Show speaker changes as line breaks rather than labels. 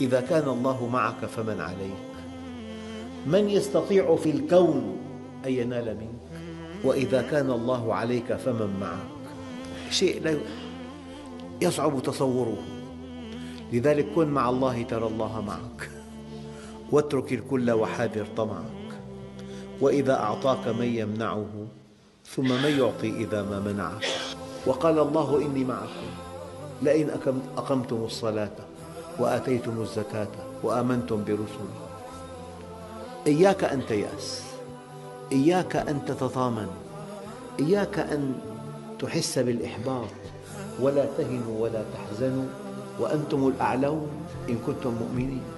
إذا كان الله معك فمن عليك؟ من يستطيع في الكون أن ينال منك؟ وإذا كان الله عليك فمن معك؟ شيء لا يصعب تصوره. لذلك كن مع الله ترى الله معك، واترك الكل وحاذر طمعك. وإذا أعطاك من يمنعه، ثم من يعطي إذا ما منعك؟ وقال الله إني معكم لئن أقمتم الصلاة وآتيتم الزكاة وآمنتم برسلي. إياك أن تيأس، إياك أن تتطامن، إياك أن تحس بالإحباط. ولا تهنوا ولا تحزنوا وأنتم الأعلون إن كنتم مؤمنين.